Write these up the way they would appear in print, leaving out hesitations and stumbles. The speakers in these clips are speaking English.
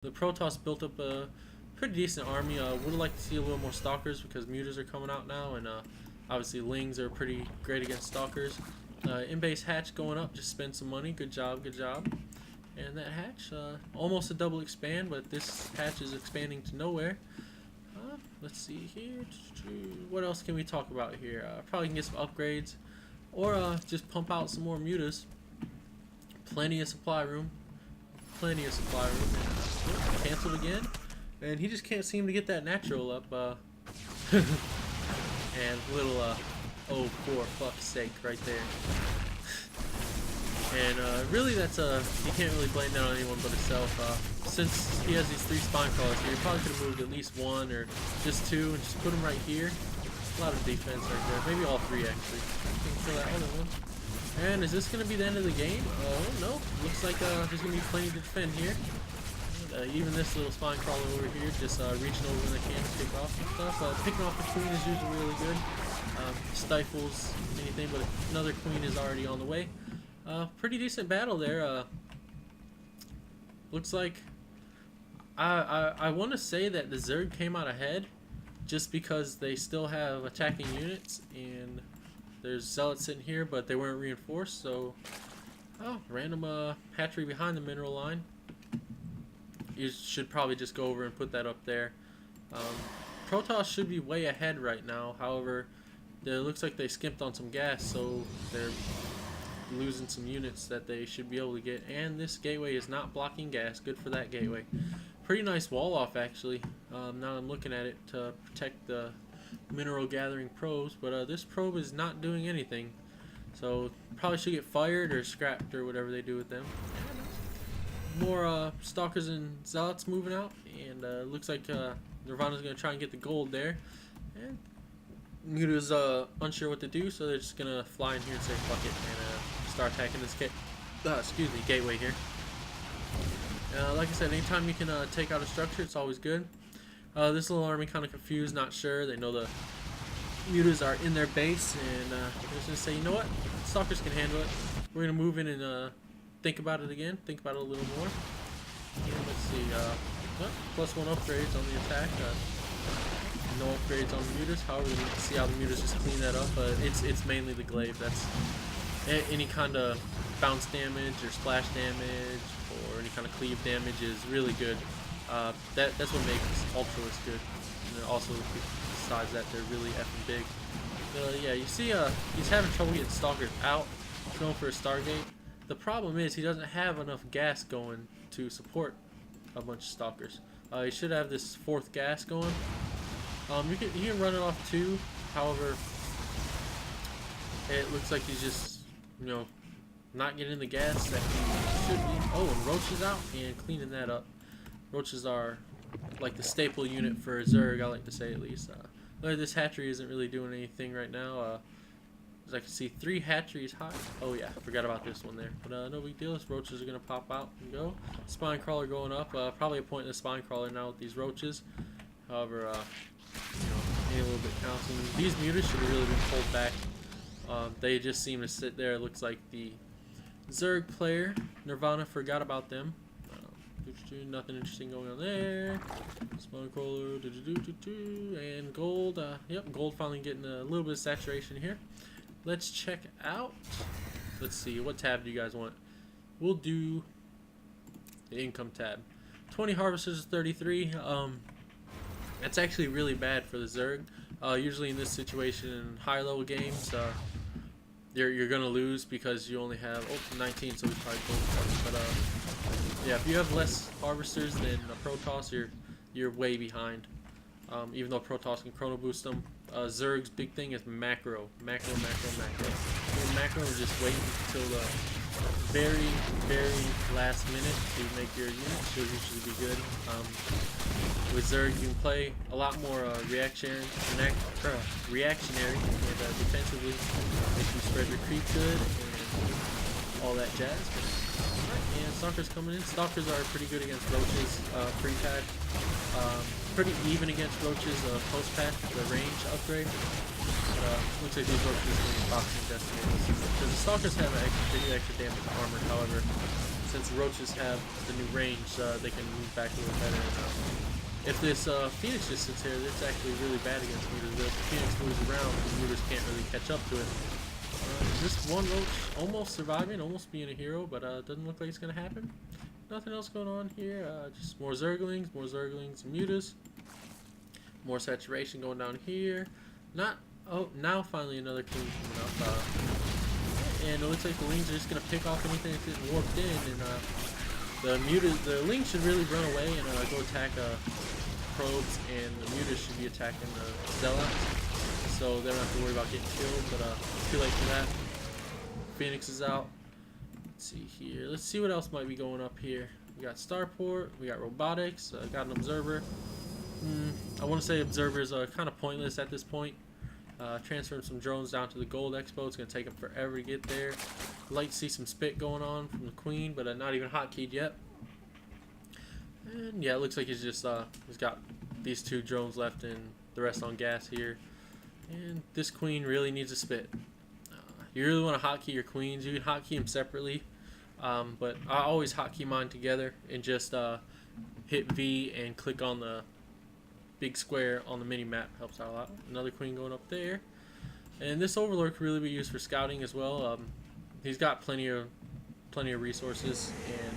The Protoss built up a pretty decent army. Would like to see a little more stalkers because mutas are coming out now, and obviously lings are pretty great against stalkers. In-base hatch going up, just spend some money. Good job, good job. And that hatch, almost a double expand, but this hatch is expanding to nowhere. Let's see here. What else can we talk about here? Probably can get some upgrades, or just pump out some more mutas. Plenty of supply room. Plenty of supply room. Canceled again, and he just can't seem to get that natural up. And little oh, for fuck's sake, right there. And really, that's you can't really blame that on anyone but himself. Since he has these 3 spine crawlers here, he probably could have moved at least 1 or just 2 and just put them right here. A lot of defense right there. Maybe all 3 actually. Kill that other one. And is this going to be the end of the game? Oh no, looks like there's going to be plenty to defend here. Even this little spine crawler over here, just reaching over when they can to pick off some stuff. Picking off the queen is usually really good. Stifles anything, but another queen is already on the way. Pretty decent battle there. Looks like I want to say that the Zerg came out ahead just because they still have attacking units and there's zealots sitting here, but they weren't reinforced. So, random hatchery behind the mineral line. You should probably just go over and put that up there. Protoss should be way ahead right now. However, it looks like they skimped on some gas, so they're losing some units that they should be able to get. And this gateway is not blocking gas. Good for that gateway. Pretty nice wall off actually. Now I'm looking at it to protect the mineral gathering probes, but this probe is not doing anything. So probably should get fired or scrapped or whatever they do with them. More stalkers and zealots moving out, and looks like Nirvana's gonna try and get the gold there. And Muta's unsure what to do, so they're just gonna fly in here and say fuck it and start attacking this gateway here. Like I said, anytime you can take out a structure, it's always good. This little army kind of confused, not sure. They know the mutas are in their base, and they're just gonna say, you know what, stalkers can handle it. We're gonna move in and think about it again. Think about it a little more. And let's see. +1 upgrades on the attack. No upgrades on the mutas. However, you can see how the mutas just clean that up. It's mainly the glaive. That's any kind of bounce damage or splash damage or any kind of cleave damage is really good. That's what makes Ultralists good. And also, besides that, they're really effing big. Yeah, you see, he's having trouble getting stalkers out. He's going for a Stargate. The problem is he doesn't have enough gas going to support a bunch of stalkers. He should have this 4th gas going. He can run it off too. However, it looks like he's just, not getting the gas that he should be. Oh, and Roach is out and cleaning that up. Roaches are like the staple unit for Zerg, I like to say at least. This hatchery isn't really doing anything right now. As I can see, 3 hatcheries high. Oh yeah, I forgot about this one there. But no big deal. These roaches are gonna pop out and go. Spine crawler going up. Probably a pointless spine crawler now with these roaches. However, any little bit counts. And these mutas should have really been pulled back. They just seem to sit there. It looks like the Zerg player Nirvana forgot about them. Nothing interesting going on there. Spine crawler, and gold. Yep, gold finally getting a little bit of saturation here. Let's check out. Let's see, what tab do you guys want? We'll do the income tab. 20 harvesters is 33. That's actually really bad for the Zerg. Usually in this situation in higher level games, you're gonna lose because you only have 19, so we probably don't. But yeah, if you have less harvesters than a Protoss, you're way behind. Even though Protoss can chrono boost them, Zerg's big thing is macro. Macro. So macro is just waiting until the very last minute to make your unit. Should usually be good. With Zerg, you can play a lot more reactionary and defensively. Make you spread your creep good and all that jazz. And stalkers coming in. Stalkers are pretty good against roaches pre-patch. Pretty even against roaches post-patch, the range upgrade. Looks like these roaches are boxing decimators. Because the stalkers have pretty extra damage armor, however, since roaches have the new range, they can move back a little better. If this Phoenix just sits here, it's actually really bad against Mutas. If the Phoenix moves around, the Mutas can't really catch up to it. This one roach almost surviving, almost being a hero, but doesn't look like it's going to happen. Nothing else going on here. Just more Zerglings, and Mutas. More saturation going down here. Now finally another king coming up. And it looks like the Lings are just going to pick off anything that's getting warped in. And the Lings should really run away and go attack probes, and the Mutas should be attacking the Zealots. So they don't have to worry about getting killed, but too late for that. Phoenix is out. Let's see here. Let's see what else might be going up here. We got Starport, we got Robotics, got an Observer. I want to say Observers are kind of pointless at this point. Transferring some drones down to the Gold Expo. It's going to take them forever to get there. I'd like to see some spit going on from the Queen, but not even hotkeyed yet. And yeah, it looks like he's just he's got these 2 drones left and the rest on gas here. And this Queen really needs a spit. You really want to hotkey your Queens. You can hotkey them separately, but I always hotkey mine together and just hit V and click on the big square on the mini map. Helps out a lot. Another Queen going up there, and this Overlord could really be used for scouting as well. He's got plenty of resources and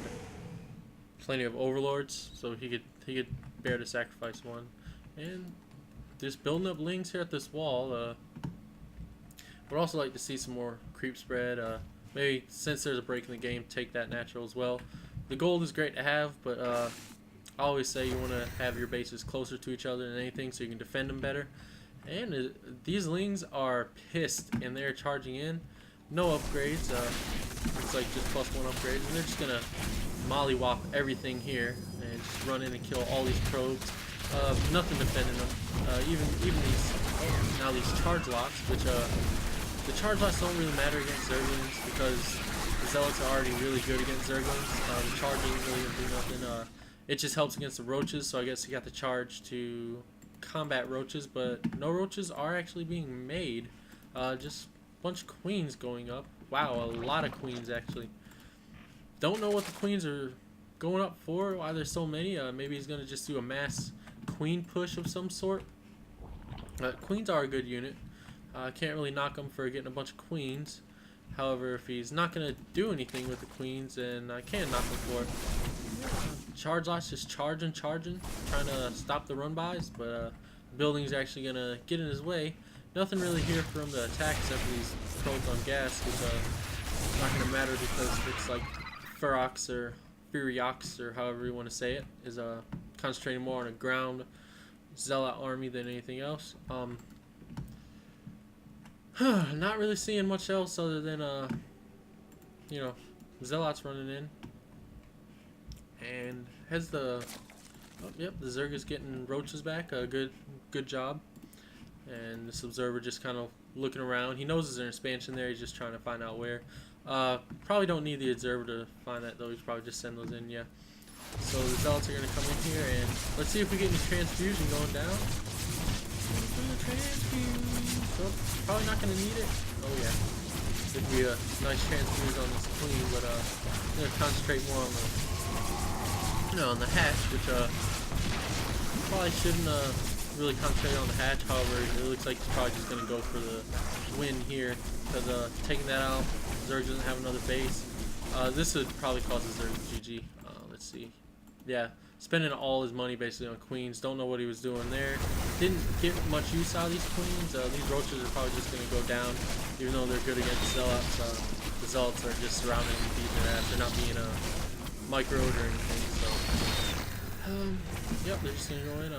plenty of Overlords, so he could bear to sacrifice one. And just building up Lings here at this wall. Would also like to see some more creep spread. Maybe since there's a break in the game, take that natural as well. The gold is great to have, but I always say you want to have your bases closer to each other than anything so you can defend them better. And these Lings are pissed, and they're charging in. No upgrades. It's like just +1 upgrades, and they're just gonna mollywop everything here and just run in and kill all these probes. Nothing defending them. Even these charge locks, which the charge locks don't really matter against Zerglings because the Zealots are already really good against Zerglings. The charge isn't really gonna do nothing. It just helps against the roaches, so I guess you got the charge to combat roaches, but no roaches are actually being made. Just a bunch of Queens going up. Wow, a lot of Queens actually. Don't know what the Queens are going up for, why there's so many. Maybe he's gonna just do a mass Queen push of some sort. Queens are a good unit. Can't really knock him for getting a bunch of Queens. However, if he's not going to do anything with the Queens, then I can knock him for it. Charge lots just charging, trying to stop the run-bys, but building's actually going to get in his way. Nothing really here for him to attack except for these probes on gas, which not going to matter because it's like Firrox or however you want to say it, is concentrating more on a ground Zealot army than anything else. Not really seeing much else other than Zealots running in, and has the the Zerg is getting roaches back. Good job. And this Observer just kind of looking around. He knows there's an expansion there. He's just trying to find out where. Probably don't need the Observer to find that though. He's probably just send those in. Yeah. So the Zealots are going to come in here, and let's see if we get any transfusion going down. So, probably not going to need it. Oh yeah. It'd be a nice transfuse on this Queen, but I'm going to concentrate more on the, on the hatch, which probably shouldn't really concentrate on the hatch. However, it looks like he's probably just going to go for the win here, because taking that out, Zerg doesn't have another base. This would probably cause the Zerg GG. Let's see. Yeah, spending all his money basically on Queens. Don't know what he was doing there. Didn't get much use out of these Queens. These roaches are probably just going to go down, even though they're good against Zealots. The Zealots are just surrounding and beating their ass. They're not being microed or anything. So, yep, they're just going to go in.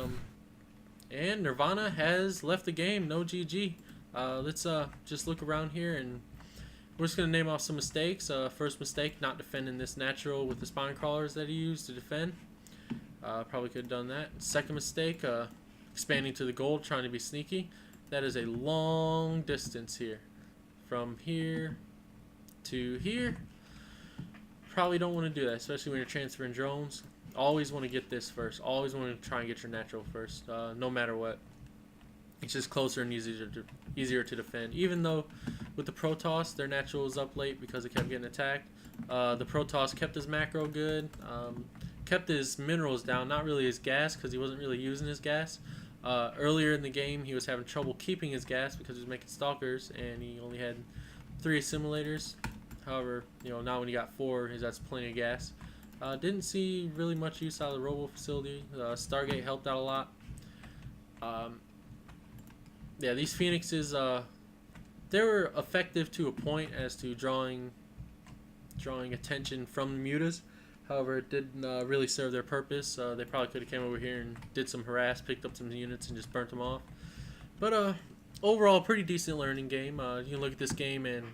And Nirvana has left the game. No GG. Let's just look around here, and we're just going to name off some mistakes. First mistake, not defending this natural with the spine crawlers that he used to defend. Probably could have done that. Second mistake, expanding to the gold, trying to be sneaky. That is a long distance here. From here to here. Probably don't want to do that, especially when you're transferring drones. Always want to get this first. Always want to try and get your natural first, no matter what. It's just closer and easier to defend. Even though with the Protoss, their natural was up late because it kept getting attacked. The Protoss kept his macro good, kept his minerals down, not really his gas because he wasn't really using his gas. Earlier in the game, he was having trouble keeping his gas because he was making stalkers and he only had 3 assimilators. However, now when he got 4, that's plenty of gas. Didn't see really much use out of the Robo facility. Stargate helped out a lot. Yeah, these Phoenixes, they were effective to a point as to drawing attention from the mutas. However, it didn't really serve their purpose. They probably could have came over here and did some harass, picked up some units, and just burnt them off. But overall, pretty decent learning game. You can look at this game and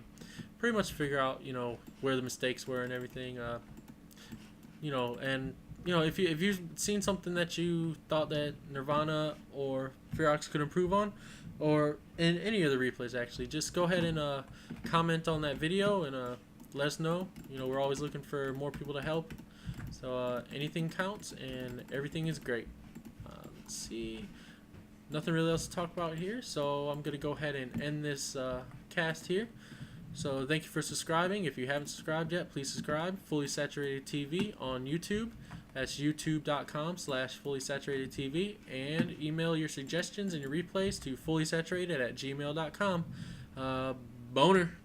pretty much figure out, where the mistakes were and everything. If you've seen something that you thought that Nirvana or Firrox could improve on, or in any of the replays actually, just go ahead and comment on that video and let us know. We're always looking for more people to help. So anything counts and everything is great. Let's see. Nothing really else to talk about here, so I'm going to go ahead and end this cast here. So thank you for subscribing. If you haven't subscribed yet, please subscribe. Fully Saturated TV on YouTube. That's youtube.com/fullysaturatedtv. And email your suggestions and your replays to fullysaturated@gmail.com. Boner.